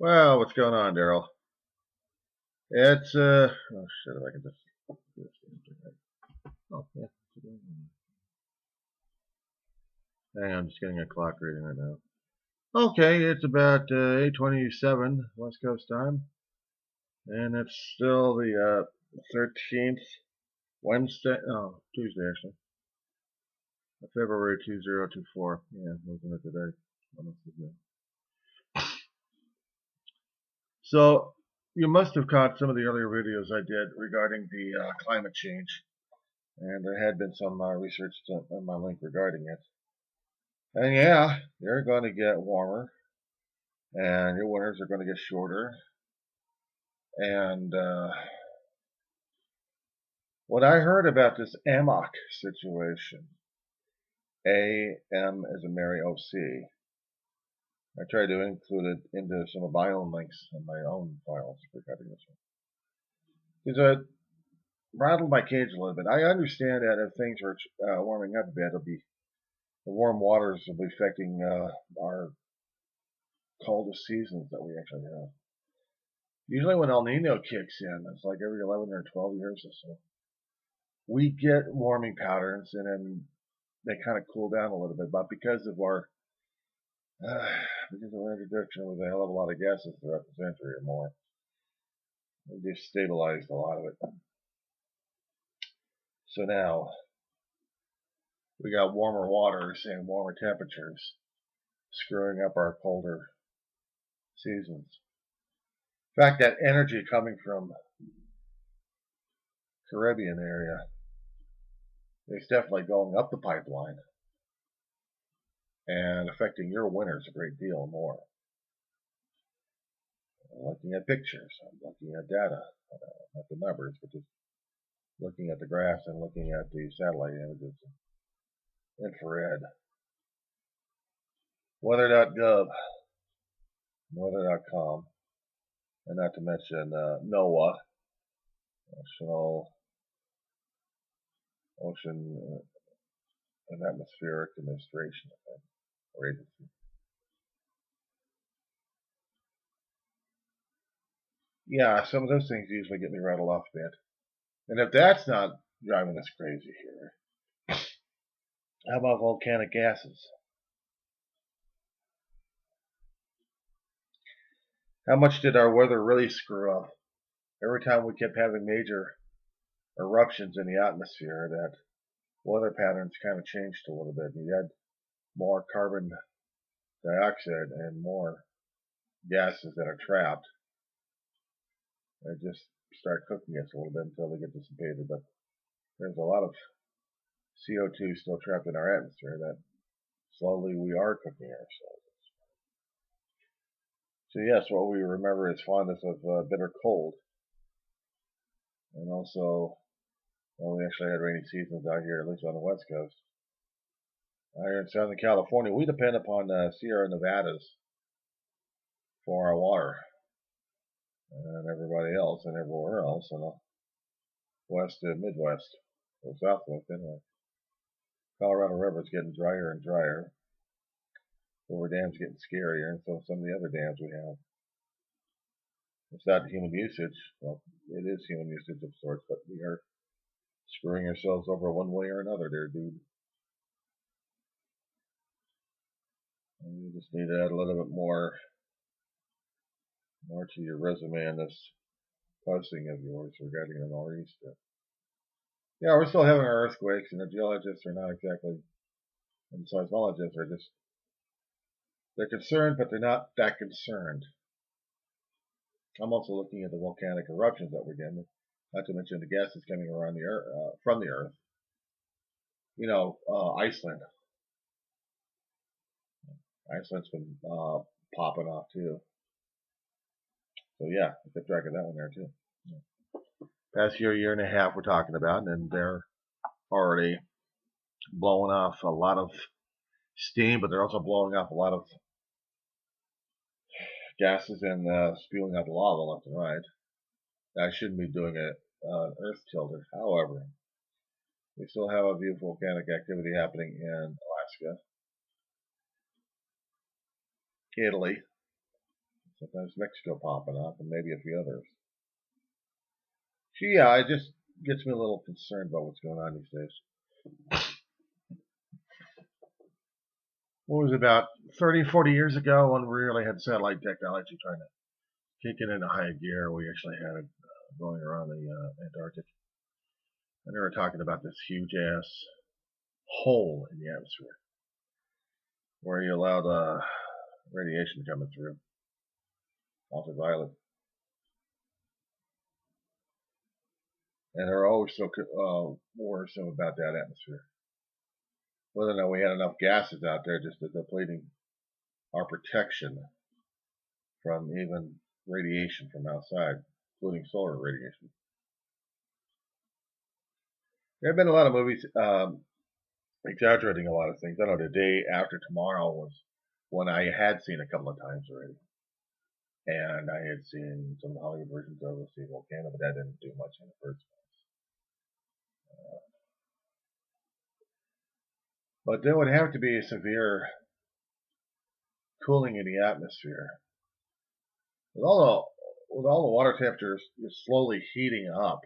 Well, what's going on, Daryl? It's oh shit, if I can just do this thing. Oh yeah. Hang on, I'm just getting a clock reading right now. Okay, it's about 8:27 West Coast time, and it's still the 13th Wednesday. Oh, Tuesday actually, February 2024. Yeah, looking at today. So you must have caught some of the earlier videos I did regarding the climate change, and there had been some research on my link regarding it. And yeah, you're going to get warmer, and your winters are going to get shorter. And what I heard about this AMOC situation, A-M as in Mary, O-C, I tried to include it into some of my own links in my own files regarding this one. Because it rattled my cage a little bit. I understand that if things are warming up a bit, the warm waters will be affecting our coldest seasons that we actually have. Usually when El Nino kicks in, it's like every 11 or 12 years or so, we get warming patterns, and then they kind of cool down a little bit. But because of our introduction with a hell of a lot of gases throughout the century or more, we just stabilized a lot of it. So now we got warmer waters and warmer temperatures screwing up our colder seasons. In fact, that energy coming from Caribbean area is definitely going up the pipeline and affecting your winters a great deal more. I'm looking at pictures, I'm looking at data, not the numbers, but just looking at the graphs and looking at the satellite images, infrared. Weather.gov, weather.com, and not to mention NOAA, National Ocean and Atmospheric Administration, or agency. Yeah, some of those things usually get me rattled off a bit. And if that's not driving us crazy here, how about volcanic gases? How much did our weather really screw up? Every time we kept having major eruptions in the atmosphere, that weather patterns kind of changed a little bit. You had more carbon dioxide and more gases that are trapped. They just start cooking us a little bit until they get dissipated. But there's a lot of CO2 still trapped in our atmosphere that slowly we are cooking ourselves. So yes, what we remember is fondness of bitter cold. And also, well, we actually had rainy seasons out here, at least on the West Coast. Out here in Southern California, we depend upon Sierra Nevadas for our water. And everybody else and everywhere else in the West and Midwest, or Southwest anyway. Colorado River is getting drier and drier. Dover Dam's getting scarier, and so some of the other dams we have. It's not human usage. Well, it is human usage of sorts, but we are screwing ourselves over one way or another there, dude. And you just need to add a little bit more to your resume on this posting of yours regarding the nor'easter. Yeah, we're still having our earthquakes, and the geologists are not exactly, and the seismologists are just, they're concerned, but they're not that concerned. I'm also looking at the volcanic eruptions that we're getting, not to mention the gases coming around the earth, from the earth. You know, Iceland. Iceland's been popping off too. So yeah, I kept track of that one there too. Yeah. Past year and a half we're talking about, and they're already blowing off a lot of steam, but they're also blowing off a lot of gases and spewing out lava left and right. I shouldn't be doing an earth tilter. However, we still have a view of volcanic activity happening in Alaska, Italy, Sometimes Mexico popping up, and maybe a few others. So yeah, it just gets me a little concerned about what's going on these days. What was it, about 30, 40 years ago when we really had satellite technology trying to kick it into high gear? We actually had it going around the Antarctic. And they were talking about this huge ass hole in the atmosphere where you allowed radiation coming through, ultraviolet. And they're always so worrisome about that atmosphere. Whether or not we had enough gases out there just depleting our protection from even radiation from outside, including solar radiation. There have been a lot of movies exaggerating a lot of things. I know The Day After Tomorrow was one I had seen a couple of times already. And I had seen some of the Hollywood versions of The Sea Volcano, but that didn't do much in the first place. But there would have to be a severe cooling in the atmosphere. With all the water temperatures slowly heating up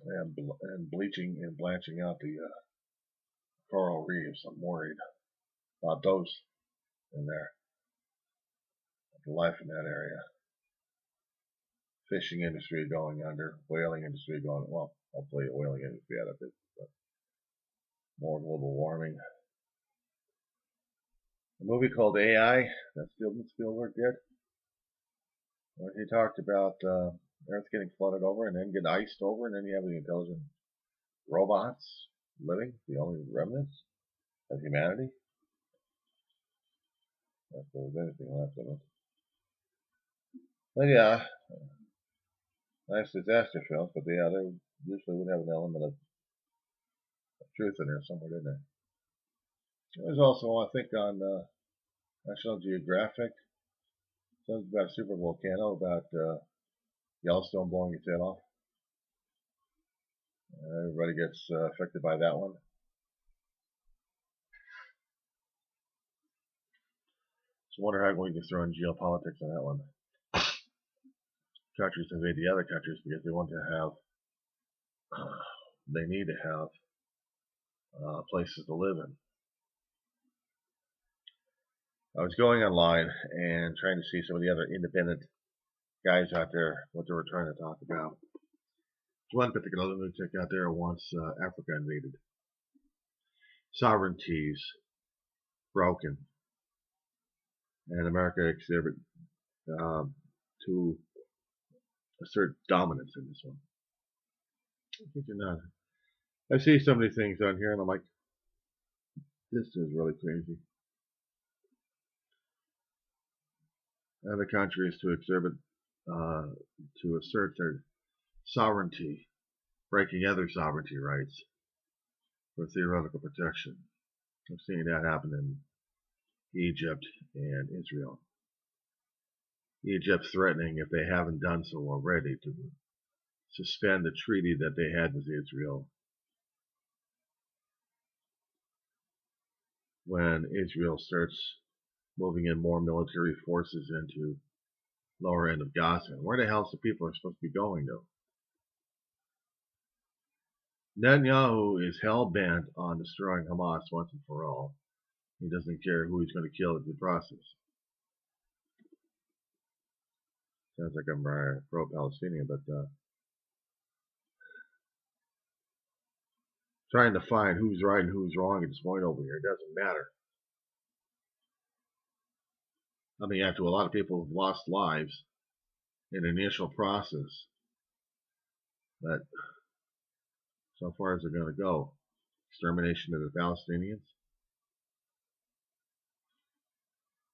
and bleaching and blanching out the coral reefs, I'm worried about those in there. The life in that area. Fishing industry going under, whaling industry going, well, hopefully the whaling industry out of it, but more global warming. A movie called AI that Steven Spielberg did, where he talked about Earth getting flooded over and then get iced over, and then you have the intelligent robots living, the only remnants of humanity. If there was anything left in it. But yeah, nice disaster films, but yeah, they usually would have an element of truth in there somewhere, didn't they? There's also, I think, on National Geographic, something about a super volcano, about Yellowstone blowing its head off. Everybody gets affected by that one. So I wonder how we can throw in geopolitics on that one. Countries invade the other countries because they want to have, they need to have places to live in. I was going online and trying to see some of the other independent guys out there, what they were trying to talk about. One particular lunatic out there wants Africa invaded. Sovereignties broken. And America exhibit to assert dominance in this one. I think you're not. I see so many things on here and I'm like, this is really crazy. Other countries to exhibit, to assert their sovereignty, breaking other sovereignty rights for theoretical protection. I've seen that happen in Egypt and Israel. Egypt threatening, if they haven't done so already, to suspend the treaty that they had with Israel when Israel starts moving in more military forces into lower end of Gaza. Where the hell is the people are supposed to be going, though? Netanyahu is hell-bent on destroying Hamas once and for all. He doesn't care who he's going to kill in the process. Sounds like I'm pro-Palestinian, but trying to find who's right and who's wrong at this point over here, it doesn't matter. I mean, after a lot of people have lost lives in the initial process, but so far as they're going to go, extermination of the Palestinians.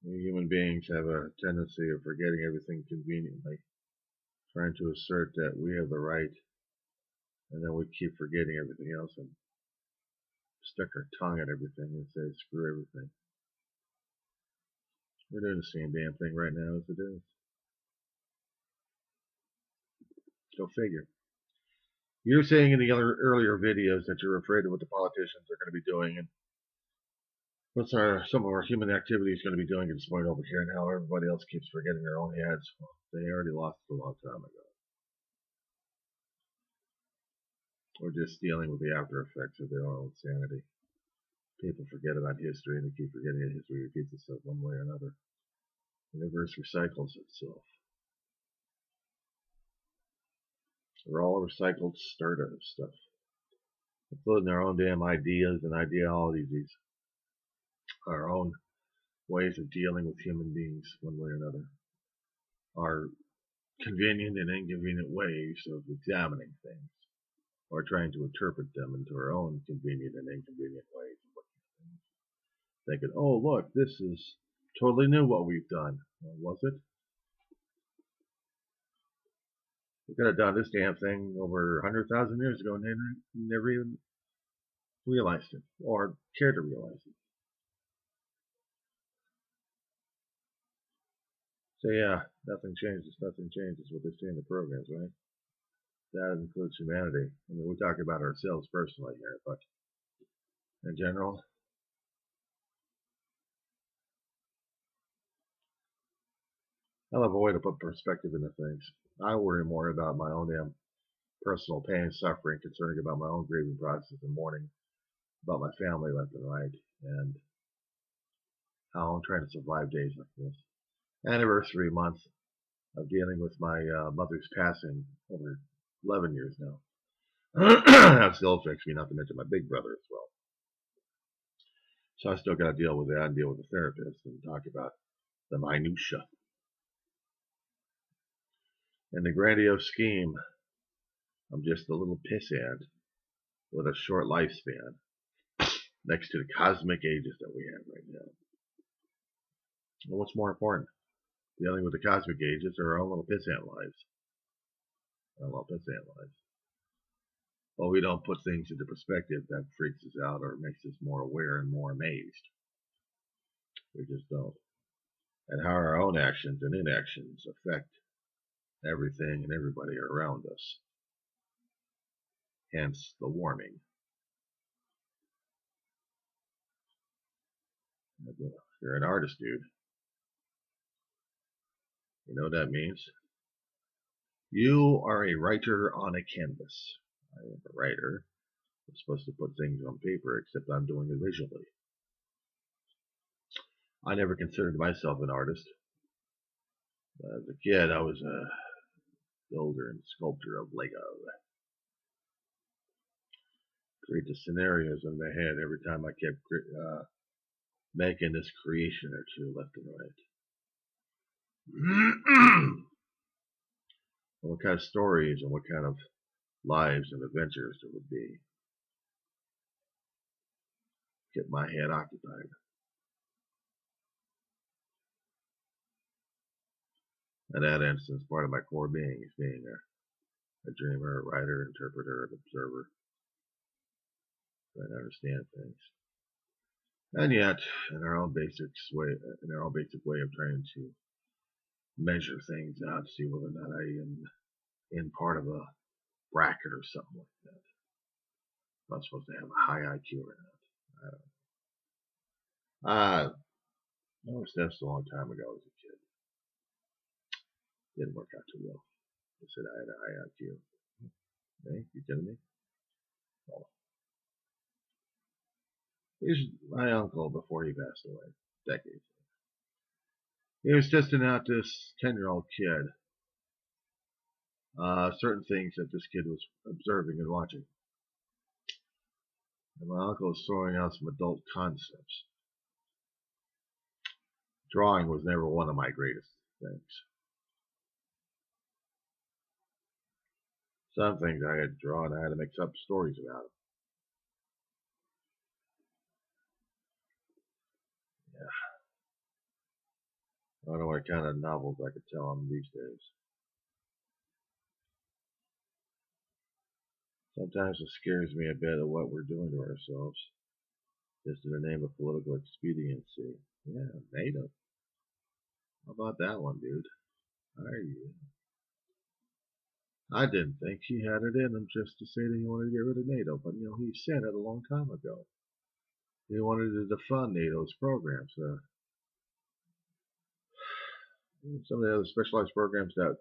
Human beings have a tendency of forgetting everything conveniently, trying to assert that we have the right, and then we keep forgetting everything else and stick our tongue at everything and say screw everything. We're doing the same damn thing right now as it is. Go figure. You're saying in the other earlier videos that you're afraid of what the politicians are going to be doing, and What's some of our human activities going to be doing at this point over here, and how everybody else keeps forgetting their own heads? Well, they already lost it a long time ago. We're just dealing with the after effects of their own insanity. People forget about history, and they keep forgetting that history repeats itself one way or another. The universe recycles itself. We're all recycled stardust stuff, including our own damn ideas and ideologies, our own ways of dealing with human beings one way or another, our convenient and inconvenient ways of examining things, or trying to interpret them into our own convenient and inconvenient ways of looking at things. Thinking, oh, look, this is totally new what we've done. Well, was it? We could have done this damn thing over 100,000 years ago and never even realized it, or cared to realize it. So yeah, nothing changes, what they say in the programs, right? That includes humanity. I mean, we're talking about ourselves personally here, but in general, I'll have a way to put perspective into things. I worry more about my own damn personal pain and suffering, concerning about my own grieving process and mourning about my family left and right, and how I'm trying to survive days like this. Anniversary month of dealing with my mother's passing over 11 years now. That still affects me, not to mention my big brother as well. So I still got to deal with that and deal with the therapist and talk about the minutia. In the grandiose scheme, I'm just a little pissant with a short lifespan next to the cosmic ages that we have right now. Well, what's more important? Dealing with the cosmic ages or our own little pissant lives? Our little pissant lives. Well, we don't put things into perspective that freaks us out or makes us more aware and more amazed. We just don't. And how our own actions and inactions affect everything and everybody around us. Hence the warming. You're an artist, dude. You know what that means? You are a writer on a canvas. I am a writer. I'm supposed to put things on paper, except I'm doing it visually. I never considered myself an artist. As a kid, I was a builder and sculptor of Lego. Create the scenarios in my head every time I kept making this creation or two left and right. And what kind of stories and what kind of lives and adventures there would be. Kept my head occupied. In that instance, part of my core being is being a dreamer, a writer, interpreter, an observer, trying to understand things. And yet, in our own basic way of trying to measure things out to see whether or not I am in part of a bracket or something like that. If I'm supposed to have a high IQ or not. I don't know. I was tested a long time ago as a kid. Didn't work out too well. They said I had a high IQ. Hey, you kidding me? Oh. He's my uncle before he passed away, decades ago. He was testing out this 10-year-old kid. Certain things that this kid was observing and watching. And my uncle was throwing out some adult concepts. Drawing was never one of my greatest things. Some things I had to draw and I had to make up stories about them. Yeah. I don't know what kind of novels I could tell them these days. Sometimes it scares me a bit of what we're doing to ourselves, just in the name of political expediency. Yeah, NATO. How about that one, dude? Are you? I didn't think he had it in him just to say that he wanted to get rid of NATO, but he said it a long time ago. He wanted to defund NATO's programs. Some of the other specialized programs that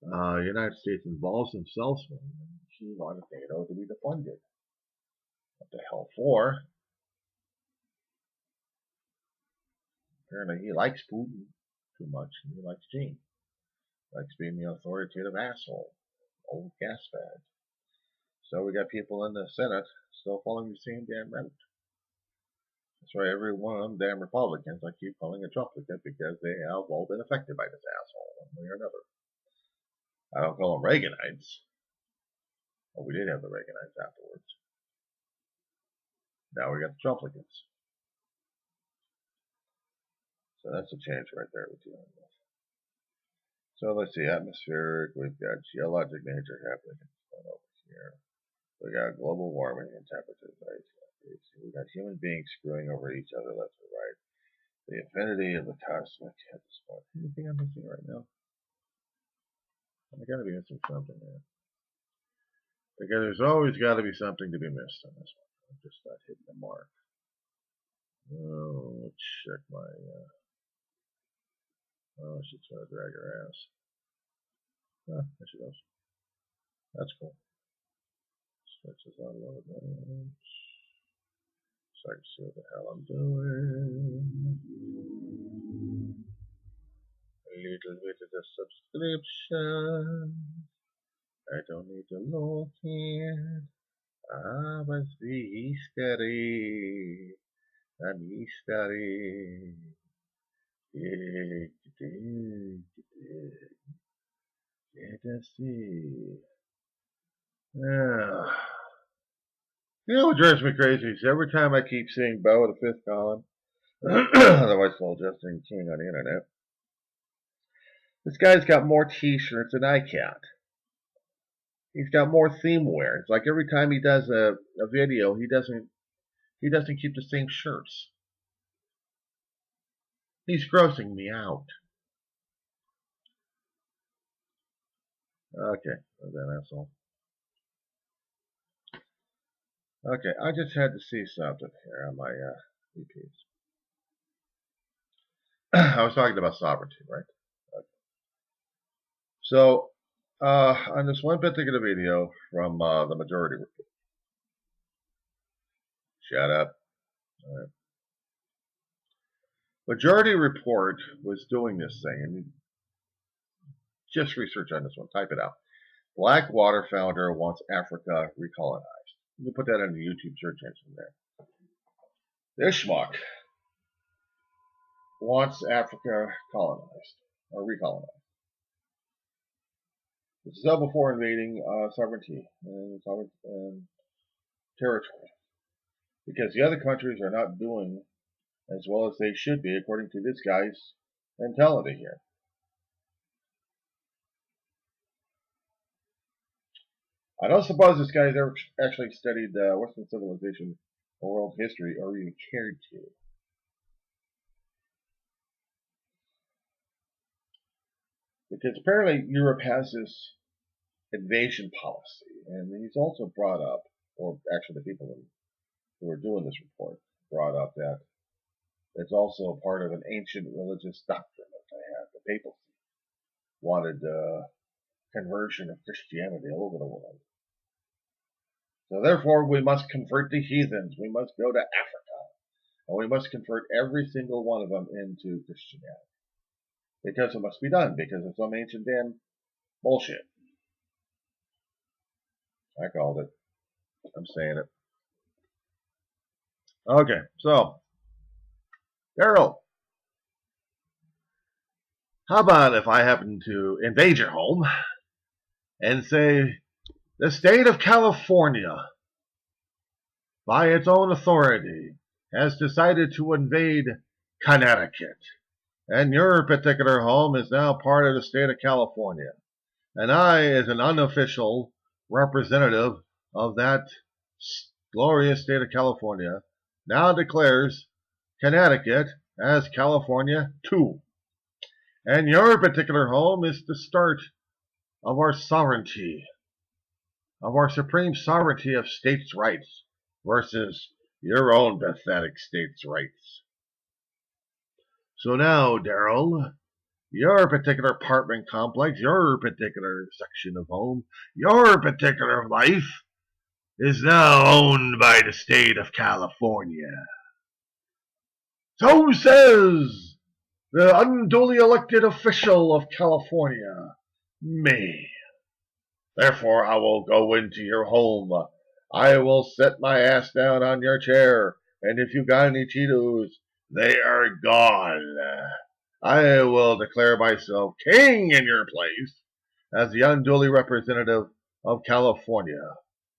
the United States involves themselves in. He wanted NATO to be defunded. What the hell for? Apparently he likes Putin too much, and he likes Gene. Likes being the authoritative asshole. Old gas bag. So we got people in the Senate still following the same damn route. That's why every one of them damn Republicans I keep calling a Trumplicate because they have all been affected by this asshole one way or another. I don't call them Reaganites. Well, we did have the Reaganites afterwards. Now we got the Trumplicans. So that's a change right there we're dealing with. So let's see, atmospheric, we've got geologic nature happening over here. We got global warming and temperatures, right? We got human beings screwing over each other left and right. The infinity of the cosmic at this point. Anything I'm missing right now? I gotta be missing something there. Because there's always gotta be something to be missed on this one. I'm just not hitting the mark. Oh, let's check my oh, she's gonna drag her ass. Oh, there she goes. That's cool. Stretches out a little bit. So I can see what the hell I'm doing. A little bit of the subscription. I don't need to look in. I must be steady. I'm steady. Let us see. Yeah. You know what drives me crazy is every time I keep seeing Bo the Fifth Column, otherwise called Justin King on the internet, this guy's got more t-shirts than I count. He's got more themeware. It's like every time he does a video, he doesn't keep the same shirts. He's grossing me out. Okay, that asshole. Okay, I just had to see something here on my EPs. I was talking about sovereignty, right? Okay. So, on this one particular video from the Majority Report. Shut up. All right. Majority Report was doing this thing, and just research on this one. Type it out. Blackwater founder wants Africa recolonized. You can put that in the YouTube search engine there. This schmuck wants Africa colonized or recolonized. This is all before invading sovereignty and territory, because the other countries are not doing as well as they should be according to this guy's mentality here. I don't suppose this guy's ever actually studied Western civilization or world history or even cared to. Because apparently Europe has this invasion policy, and he's also brought up, or actually the people who are doing this report brought up, that it's also part of an ancient religious doctrine that they have. The papacy wanted conversion of Christianity all over the world. So therefore, we must convert the heathens. We must go to Africa, and we must convert every single one of them into Christianity. Because it must be done, because it's some ancient damn bullshit. I called it. I'm saying it. Okay, so, Daryl, how about if I happen to invade your home and say the state of California, by its own authority, has decided to invade Connecticut, and your particular home is now part of the state of California, and I, as an unofficial representative of that glorious state of California, now declares Connecticut as California too. And your particular home is the start of our sovereignty, of our supreme sovereignty of states' rights versus your own pathetic states' rights. So now, Daryl, your particular apartment complex, your particular section of home, your particular life is now owned by the state of California. So says the unduly elected official of California, me. Therefore, I will go into your home. I will set my ass down on your chair, and if you got any Cheetos, they are gone. I will declare myself king in your place as the unduly representative of California,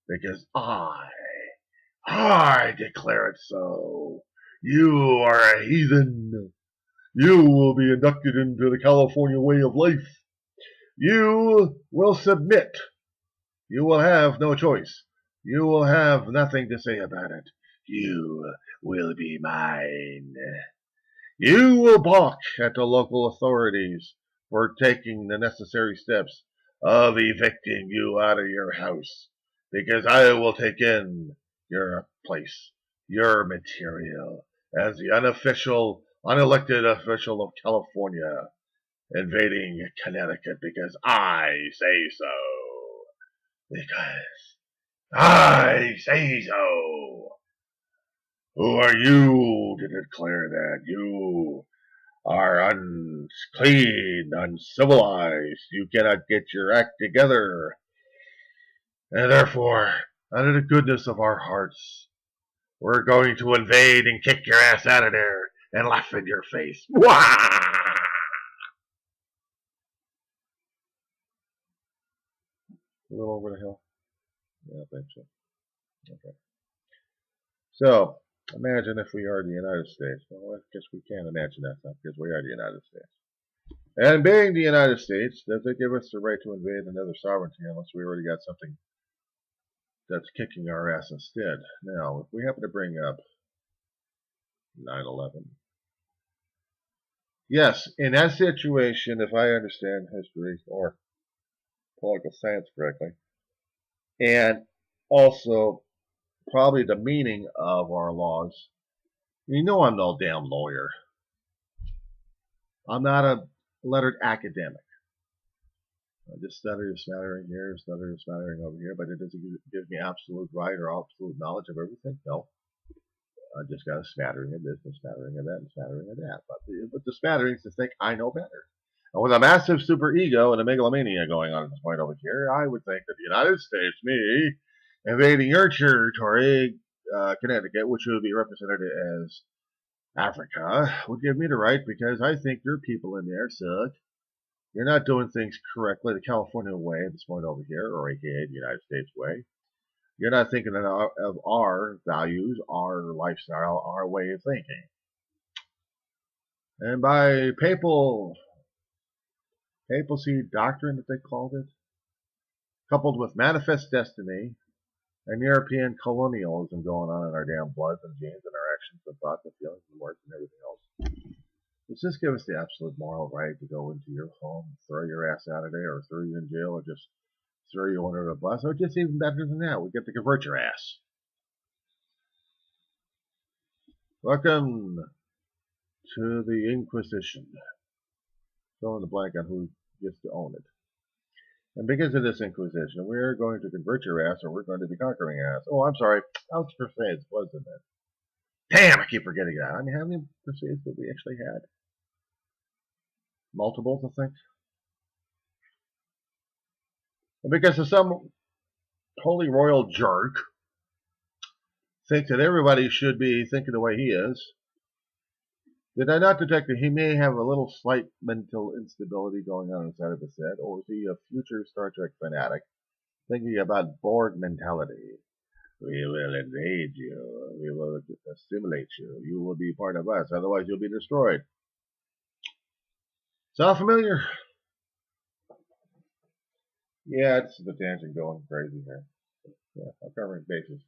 because I declare it so. You are a heathen. You will be inducted into the California way of life. You will submit. You will have no choice. You will have nothing to say about it. You will be mine. You will balk at the local authorities for taking the necessary steps of evicting you out of your house, because I will take in your place, your material, as the unofficial, unelected official of California, invading Connecticut because I say so. Because I say so. Who are you to declare that? You are unclean, uncivilized. You cannot get your act together. And therefore, out of the goodness of our hearts, we're going to invade and kick your ass out of there and laugh in your face. Wah! A little over the hill. Yeah, I think so. Okay. So, imagine if we are the United States. Well, I guess we can't imagine that stuff because we are the United States. And being the United States, does it give us the right to invade another sovereignty unless we already got something that's kicking our ass instead? Now, if we happen to bring up 9/11, yes, in that situation, if I understand history or political science correctly, and also probably the meaning of our laws, you know I'm no damn lawyer. I'm not a lettered academic. I just stutter a smattering here, stutter a smattering over here, but it doesn't give me absolute right or absolute knowledge of everything. No. I just got a smattering of this, and a smattering of that, and a smattering of that. But the smattering is to think I know better. And with a massive super ego and a megalomania going on at this point over here, I would think that the United States, me, invading your territory, Connecticut, which would be represented as Africa, would give me the right because I think your people in there suck. You're not doing things correctly the California way at this point over here, or aka the United States way. You're not thinking of our values, our lifestyle, our way of thinking. And by papacy doctrine that they called it, coupled with manifest destiny and European colonialism going on in our damn bloods and genes and our actions and thoughts and feelings and words and everything else, does this give us the absolute moral right to go into your home, throw your ass out of there, or throw you in jail, or just throw you under the bus, or just even better than that, we get to convert your ass? Welcome to the Inquisition. Fill in the blank on who gets to own it. And because of this Inquisition, we're going to convert your ass, or we're going to be conquering ass. Oh, I'm sorry. That was Crusades, wasn't it? Damn, I keep forgetting that. I mean, how many Crusades did we actually had? Multiples, I think. And because of some holy royal jerk thinks that everybody should be thinking the way he is, did I not detect that he may have a little slight mental instability going on inside of his head, or is he a future Star Trek fanatic thinking about Borg mentality? We will invade you. We will assimilate you. You will be part of us. Otherwise, you'll be destroyed. Sound familiar? Yeah, it's the tangent going crazy here. Yeah, I'm covering bases.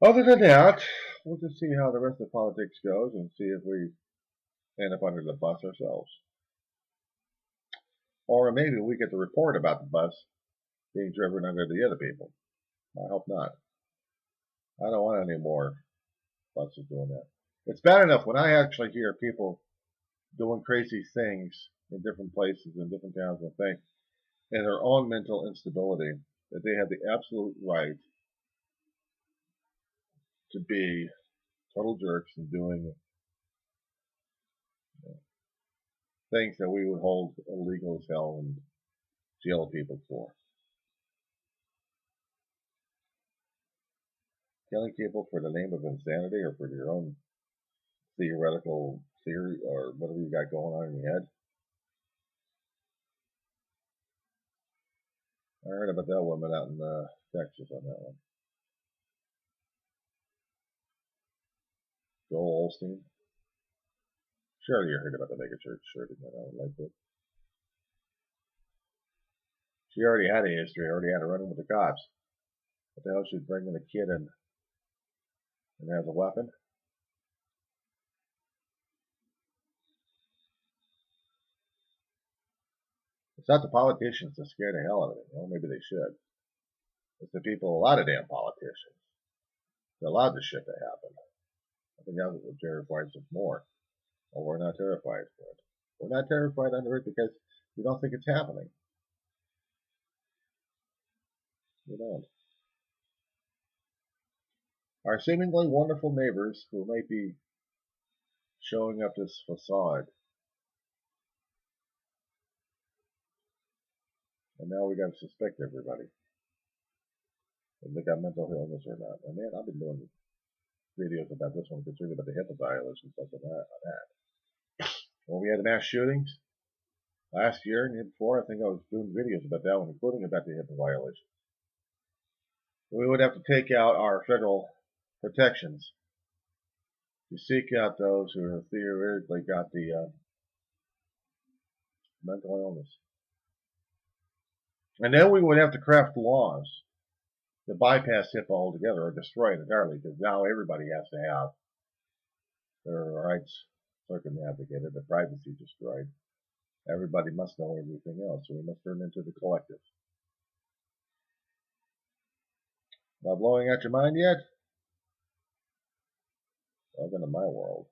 Other than that, we'll just see how the rest of politics goes and see if we end up under the bus ourselves. Or maybe we get the report about the bus being driven under the other people. I hope not. I don't want any more buses doing that. It's bad enough when I actually hear people doing crazy things in different places, in different towns and things, and their own mental instability, that they have the absolute right to be total jerks and doing things that we would hold illegal as hell and jail people for. Killing people for the name of insanity or for your own theoretical theory or whatever you got going on in your head. I heard about that woman out in Texas on that one. Joel Olstein. Surely you heard about the megachurch shooting that out in Lakewood. She already had a history, already had a run-in with the cops. What the hell, she's bringing a kid in and has a weapon? It's not the politicians that scare the hell out of me. Well, maybe they should. It's the people, a lot of damn politicians. They're allowed this shit to happen. I think that's what terrifies us more. Well, we're not terrified for it. We're not terrified under it because we don't think it's happening. We don't. Our seemingly wonderful neighbors who might be showing up this facade. And now we got to suspect everybody. If they got mental illness or not. And man, I've been doing videos about this one, concerned about the HIPAA violations, stuff like that. When we had the mass shootings last year and the year before, I think I was doing videos about that one, including about the HIPAA violations. We would have to take out our federal protections to seek out those who have theoretically got the mental illness. And then we would have to craft laws to bypass HIPAA altogether or destroy it entirely, because now everybody has to have their rights circumnavigated, their privacy destroyed. Everybody must know everything else, so we must turn into the collective. Not blowing out your mind yet? Welcome to my world.